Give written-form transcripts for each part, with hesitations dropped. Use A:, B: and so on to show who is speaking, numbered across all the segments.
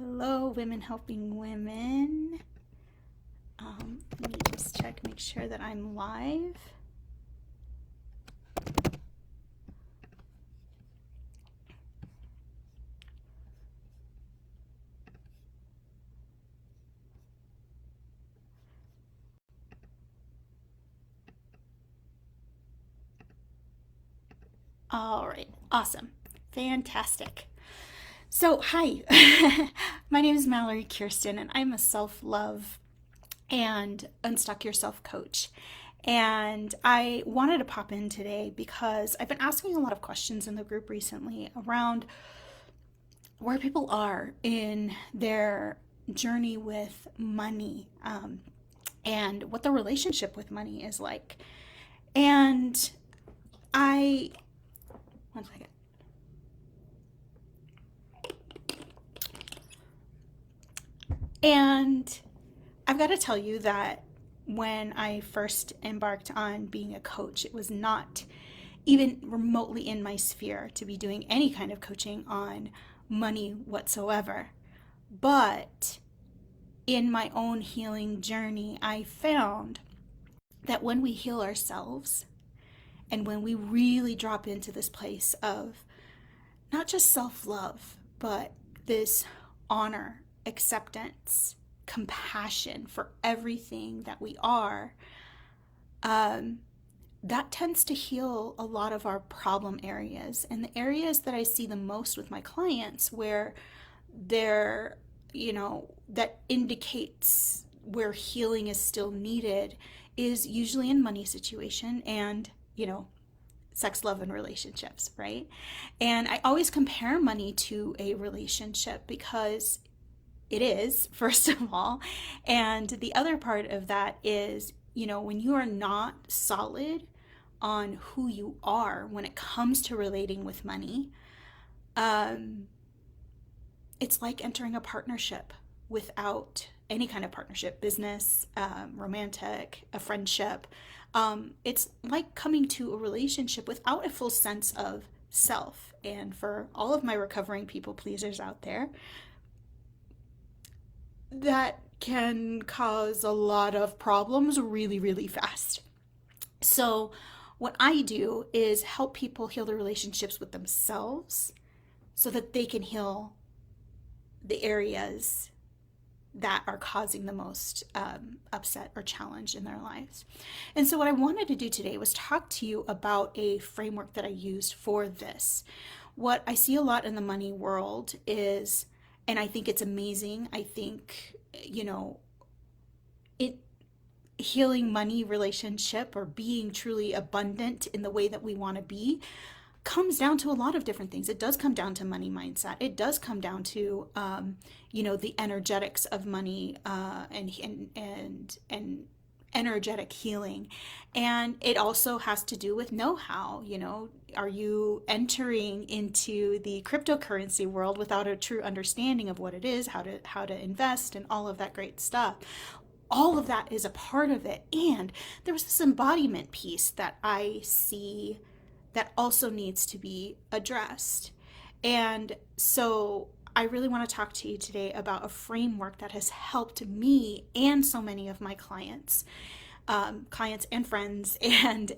A: Hello, women helping women. Let me just check, make sure that I'm live. All right, awesome, fantastic. So, hi, my name is Mallory Kirsten, and I'm a self love and Unstuck Yourself coach. And I wanted to pop in today because I've been asking a lot of questions in the group recently around where people are in their journey with money, and what the relationship with money is like. And I, one second. And I've got to tell you that when I first embarked on being a coach, it was not even remotely in my sphere to be doing any kind of coaching on money whatsoever. But in my own healing journey, I found that when we heal ourselves and when we really drop into this place of not just self love, but this honor, acceptance, compassion for everything that we are, that tends to heal a lot of our problem areas. And the areas that I see the most with my clients where they're, that indicates where healing is still needed is usually in money situation and, sex, love, and relationships, right? And I always compare money to a relationship because it is, first of all. And the other part of that is, when you are not solid on who you are when it comes to relating with money, it's like entering a partnership without any kind of partnership, business, romantic, a friendship. It's like coming to a relationship without a full sense of self. And for all of my recovering people pleasers out there, that can cause a lot of problems really, really fast. So, what I do is help people heal their relationships with themselves so that they can heal the areas that are causing the most upset or challenge in their lives. And so, what I wanted to do today was talk to you about a framework that I used for this. What I see a lot in the money world is, and I think it's amazing, I think, it healing money relationship or being truly abundant in the way that we want to be comes down to a lot of different things. It does come down to money mindset. It does come down to the energetics of money, and energetic healing. And it also has to do with know-how. Are you entering into the cryptocurrency world without a true understanding of what it is, how to invest, and all of that great stuff? All of that is a part of it. And there was this embodiment piece that I see that also needs to be addressed. And so I really want to talk to you today about a framework that has helped me and so many of my clients and friends, and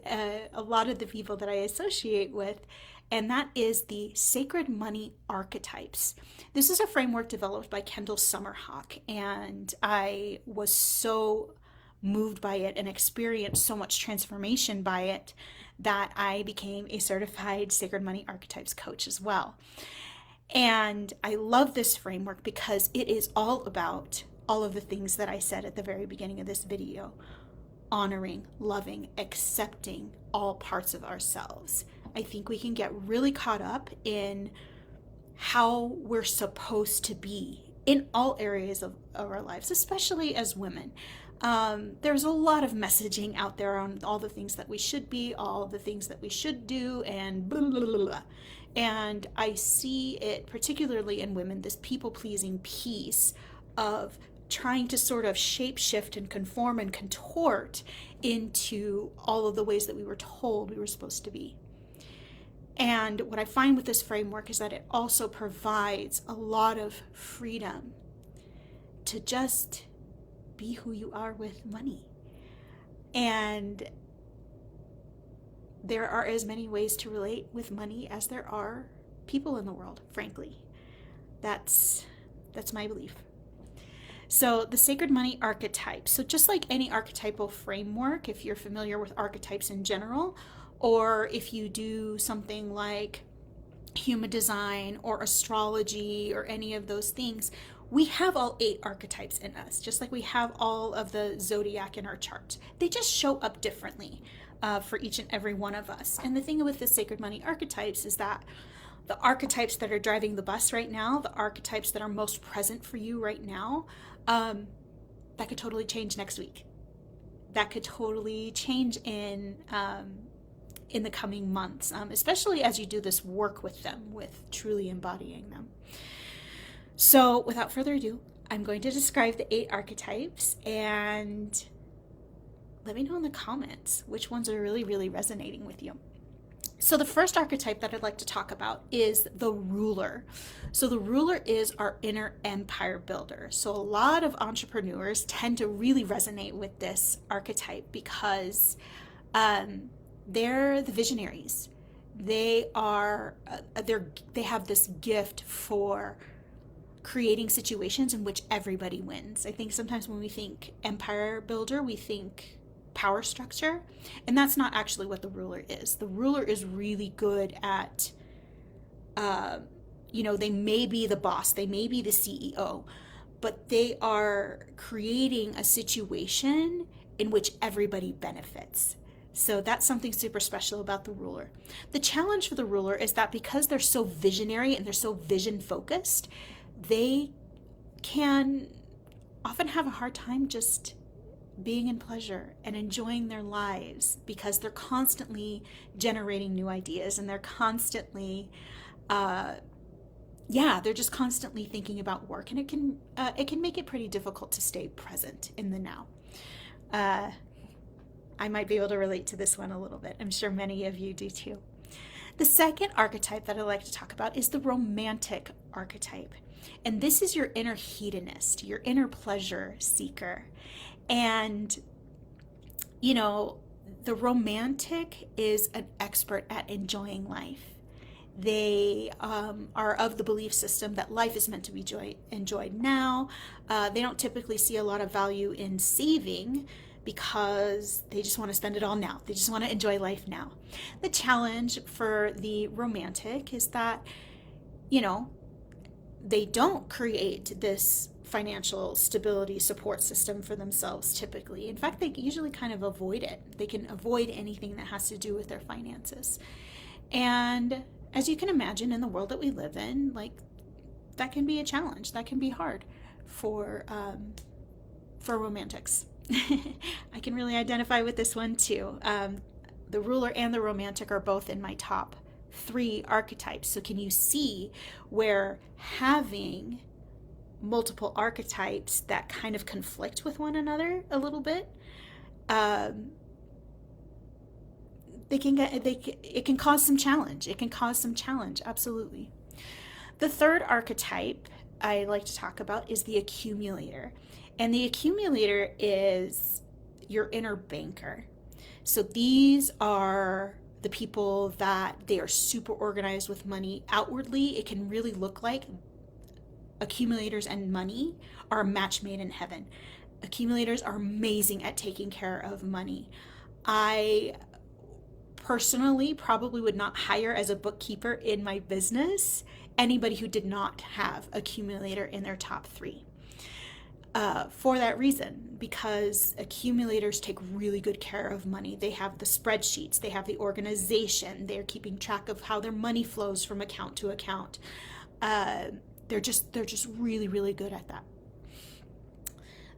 A: a lot of the people that I associate with. And that is the Sacred Money Archetypes. This is a framework developed by Kendall Summerhawk, and I was so moved by it and experienced so much transformation by it that I became a certified Sacred Money Archetypes coach as well. And I love this framework because it is all about all of the things that I said at the very beginning of this video: honoring, loving, accepting all parts of ourselves. I think we can get really caught up in how we're supposed to be in all areas of our lives, especially as women. There's a lot of messaging out there on all the things that we should be, all the things that we should do, and blah, blah, blah, blah. And I see it particularly in women, this people-pleasing piece of trying to sort of shape shift and conform and contort into all of the ways that we were told we were supposed to be. And what I find with this framework is that it also provides a lot of freedom to just be who you are with money. And there are as many ways to relate with money as there are people in the world, frankly. That's my belief. So the sacred money archetype. So just like any archetypal framework, if you're familiar with archetypes in general, or if you do something like human design or astrology or any of those things, we have all 8 archetypes in us, just like we have all of the zodiac in our chart. They just show up differently for each and every one of us. And the thing with the sacred money archetypes is that the archetypes that are driving the bus right now, the archetypes that are most present for you right now, that could totally change next week. That could totally change in the coming months, especially as you do this work with them, with truly embodying them. So without further ado, I'm going to describe the 8 archetypes, and let me know in the comments which ones are really, really resonating with you. So the first archetype that I'd like to talk about is the ruler. So the ruler is our inner empire builder. So a lot of entrepreneurs tend to really resonate with this archetype because they're the visionaries. They have this gift for creating situations in which everybody wins. I think sometimes when we think empire builder, we think power structure, and that's not actually what the ruler is. The ruler is really good at they may be the boss, they may be the CEO, but they are creating a situation in which everybody benefits. So that's something super special about the ruler. The challenge for the ruler is that because they're so visionary and they're so vision focused, they can often have a hard time just being in pleasure and enjoying their lives because they're constantly generating new ideas, and they're constantly they're just constantly thinking about work, and it can make it pretty difficult to stay present in the now. I might be able to relate to this one a little bit. I'm sure many of you do too. The second archetype that I like to talk about is the romantic archetype. And this is your inner hedonist, your inner pleasure seeker. And, the romantic is an expert at enjoying life. They are of the belief system that life is meant to be enjoyed now. They don't typically see a lot of value in saving because they just want to spend it all now. They just want to enjoy life now. The challenge for the romantic is that, they don't create this financial stability support system for themselves typically. In fact, they usually kind of avoid it. They can avoid anything that has to do with their finances. And as you can imagine, in the world that we live in, that can be a challenge. That can be hard for romantics. I can really identify with this one too. The ruler and the romantic are both in my top 3 archetypes. So can you see where having multiple archetypes that kind of conflict with one another a little bit, it can cause some challenge. It can cause some challenge, absolutely. The third archetype I like to talk about is the accumulator. And the accumulator is your inner banker. So these are the people that they are super organized with money. Outwardly, it can really look like accumulators and money are a match made in heaven. Accumulators are amazing at taking care of money. I personally probably would not hire as a bookkeeper in my business anybody who did not have accumulator in their top 3. For that reason, because accumulators take really good care of money. They have the spreadsheets, they have the organization, they're keeping track of how their money flows from account to account. They're just really, really good at that.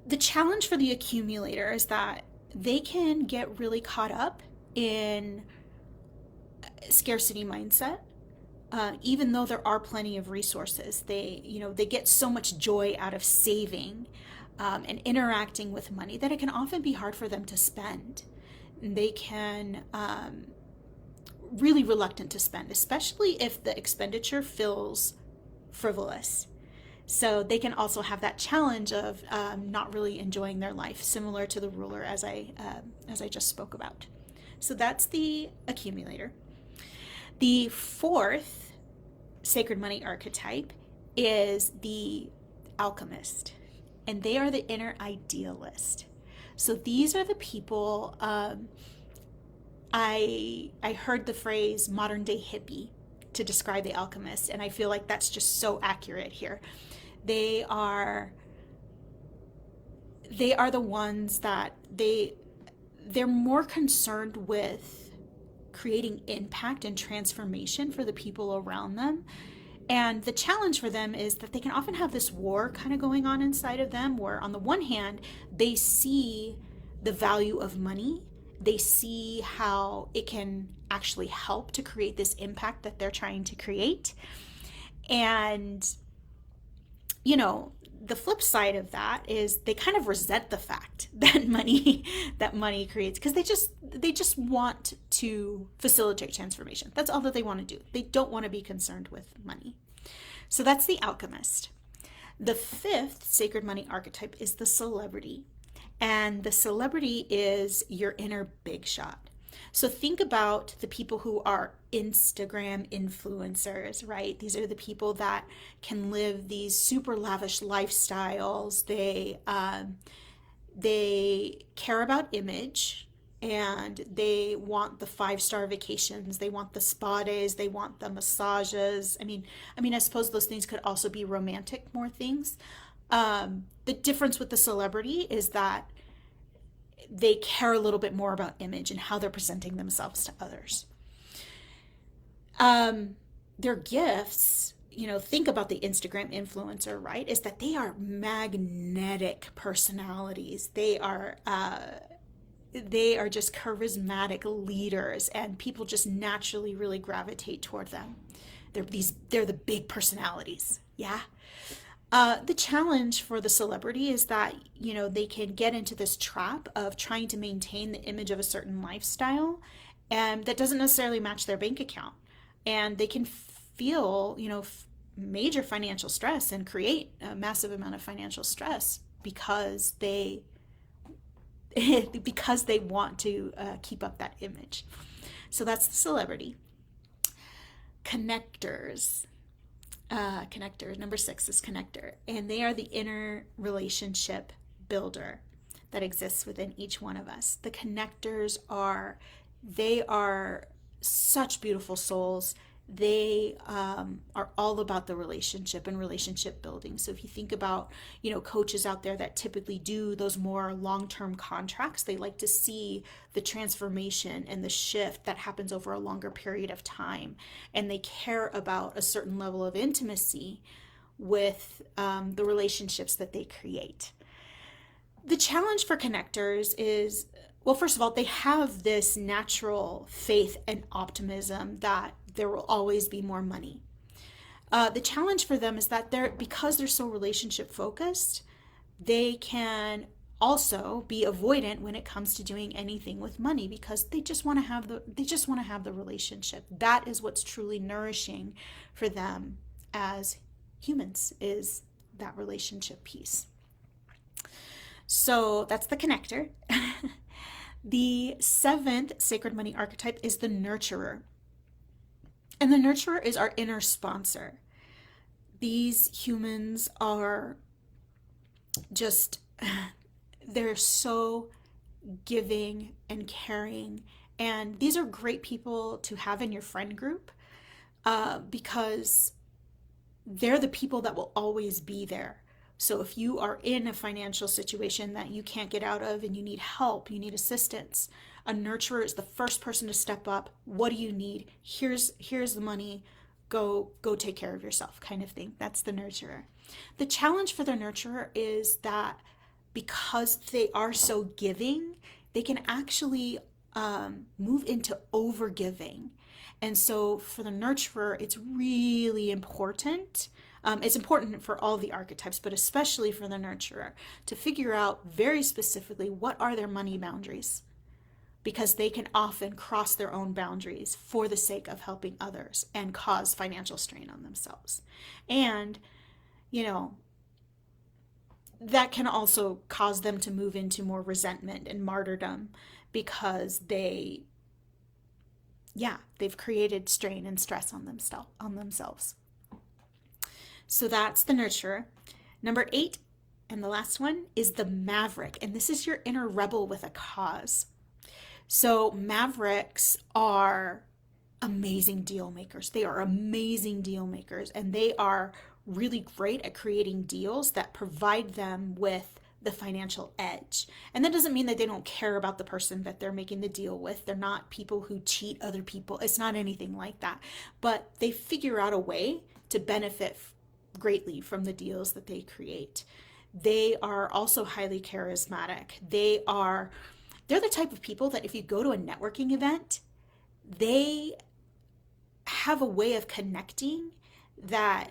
A: The challenge for the accumulator is that they can get really caught up in scarcity mindset. Even though there are plenty of resources, they get so much joy out of saving and interacting with money that it can often be hard for them to spend. They can really reluctant to spend, especially if the expenditure feels frivolous. So they can also have that challenge of not really enjoying their life, similar to the ruler as I just spoke about. So that's the accumulator. The fourth sacred money archetype is the alchemist, and they are the inner idealist. So these are the people. I heard the phrase modern day hippie to describe the alchemist, and I feel like that's just so accurate here. They are the ones that they're more concerned with creating impact and transformation for the people around them. And the challenge for them is that they can often have this war kind of going on inside of them, where on the one hand, they see the value of money. They see how it can actually help to create this impact that they're trying to create. And, you know, the flip side of that is they kind of resent the fact that money creates, because they just want to facilitate transformation. That's all that they want to do. They don't want to be concerned with money. So that's the alchemist. The fifth sacred money archetype is the celebrity. And the celebrity is your inner big shot. So think about the people who are Instagram influencers, right? These are the people that can live these super lavish lifestyles. They care about image, and they want the 5-star vacations. They want the spa days. They want the massages. I mean, I suppose those things could also be romantic, more things. The difference with the celebrity is that they care a little bit more about image and how they're presenting themselves to others. Their gifts, think about the Instagram influencer, right? Is that they are magnetic personalities. They are just charismatic leaders, and people just naturally really gravitate toward them. They're the big personalities. Yeah. The challenge for the celebrity is that, they can get into this trap of trying to maintain the image of a certain lifestyle, and that doesn't necessarily match their bank account. And they can feel, major financial stress and create a massive amount of financial stress because they want to keep up that image. So that's the celebrity. Connectors. Connector, number 6 is connector, and they are the inner relationship builder that exists within each one of us. The connectors are such beautiful souls. They are all about the relationship and relationship building. So if you think about, coaches out there that typically do those more long-term contracts, they like to see the transformation and the shift that happens over a longer period of time. And they care about a certain level of intimacy with the relationships that they create. The challenge for connectors is, well, first of all, they have this natural faith and optimism that there will always be more money. The challenge for them is that because they're so relationship focused, they can also be avoidant when it comes to doing anything with money, because they just want to have the relationship. That is what's truly nourishing for them as humans, is that relationship piece. So that's the connector. The 7th sacred money archetype is the nurturer. And the nurturer is our inner sponsor. These humans are just, they're so giving and caring. And these are great people to have in your friend group because they're the people that will always be there. So if you are in a financial situation that you can't get out of and you need help, you need assistance, a nurturer is the first person to step up. What do you need? Here's the money. Go take care of yourself, kind of thing. That's the nurturer. The challenge for the nurturer is that because they are so giving, they can actually move into overgiving. And so for the nurturer, it's really important. It's important for all the archetypes, but especially for the nurturer, to figure out very specifically what are their money boundaries. because they can often cross their own boundaries for the sake of helping others and cause financial strain on themselves. And, you know, that can also cause them to move into more resentment and martyrdom because they've created strain and stress on themselves. So that's the nurturer. Number 8, and the last one, is the maverick. And this is your inner rebel with a cause. So mavericks are amazing deal makers. They are amazing deal makers, and they are really great at creating deals that provide them with the financial edge. And that doesn't mean that they don't care about the person that they're making the deal with. They're not people who cheat other people. It's not anything like that. But they figure out a way to benefit greatly from the deals that they create. They are also highly charismatic. They're the type of people that if you go to a networking event, they have a way of connecting that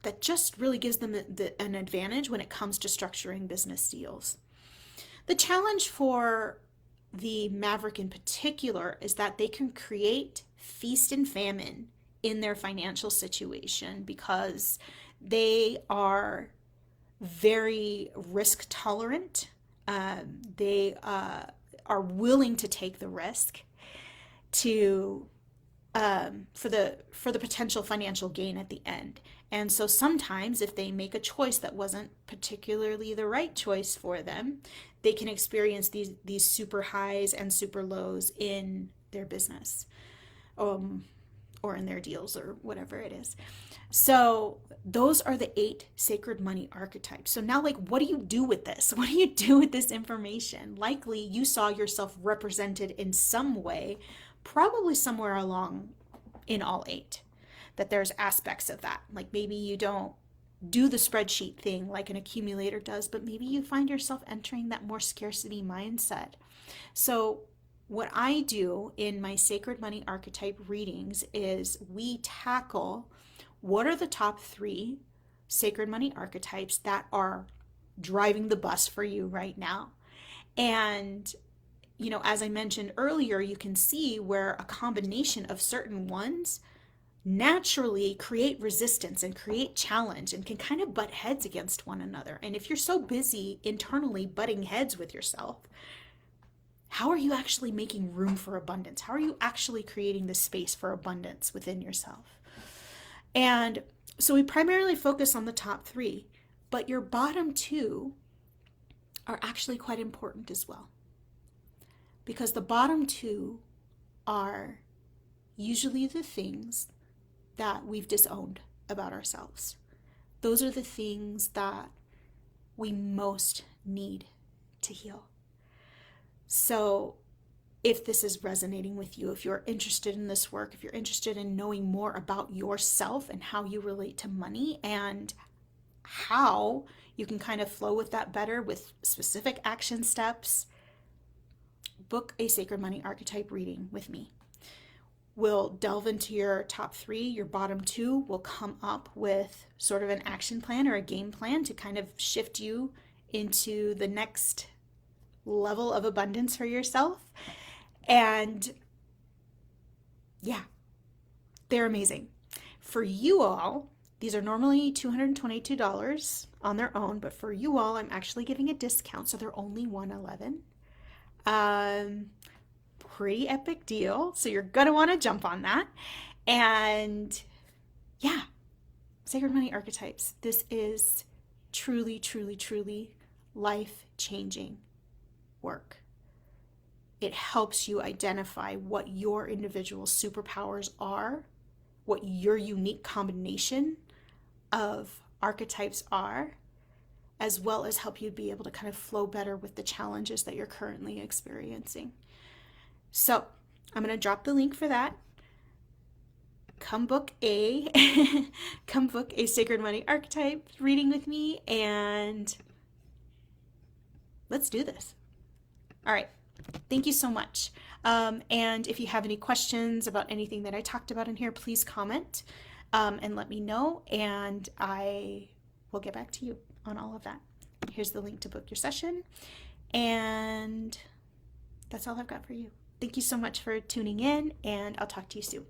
A: that just really gives them an advantage when it comes to structuring business deals. The challenge for the maverick in particular is that they can create feast and famine in their financial situation because they are very risk tolerant. They are willing to take the risk for the potential financial gain at the end. And so sometimes if they make a choice that wasn't particularly the right choice for them, they can experience these super highs and super lows in their business, or in their deals, or whatever it is. So those are the 8 sacred money archetypes. So now, like, what do you do with this? What do you do with this information? Likely you saw yourself represented in some way, probably somewhere along in all 8, that there's aspects of that. Like maybe you don't do the spreadsheet thing like an accumulator does, but maybe you find yourself entering that more scarcity mindset. So what I do in my Sacred Money Archetype readings is we tackle what are the top 3 Sacred Money archetypes that are driving the bus for you right now. And, you know, as I mentioned earlier, you can see where a combination of certain ones naturally create resistance and create challenge and can kind of butt heads against one another. And if you're so busy internally butting heads with yourself, how are you actually making room for abundance? How are you actually creating the space for abundance within yourself? And so we primarily focus on the top 3, but your bottom 2 are actually quite important as well. Because the bottom 2 are usually the things that we've disowned about ourselves. Those are the things that we most need to heal. So if this is resonating with you, if you're interested in this work, if you're interested in knowing more about yourself and how you relate to money and how you can kind of flow with that better with specific action steps, book a Sacred Money Archetype reading with me. We'll delve into your top 3, your bottom 2. We'll come up with sort of an action plan or a game plan to kind of shift you into the next level of abundance for yourself. And yeah, they're amazing. For you all, these are normally $222 on their own, but for you all, I'm actually giving a discount, so they're only $111. Pretty epic deal. So you're going to want to jump on that. And yeah, Sacred Money Archetypes. This is truly, truly, truly life-changing work. It helps you identify what your individual superpowers are, what your unique combination of archetypes are, as well as help you be able to kind of flow better with the challenges that you're currently experiencing. So I'm going to drop the link for that. Come book a Sacred Money Archetype reading with me, and let's do this. All right. Thank you so much. And if you have any questions about anything that I talked about in here, please comment and let me know, and I will get back to you on all of that. Here's the link to book your session. And That's all I've got for you. Thank you so much for tuning in, and I'll talk to you soon.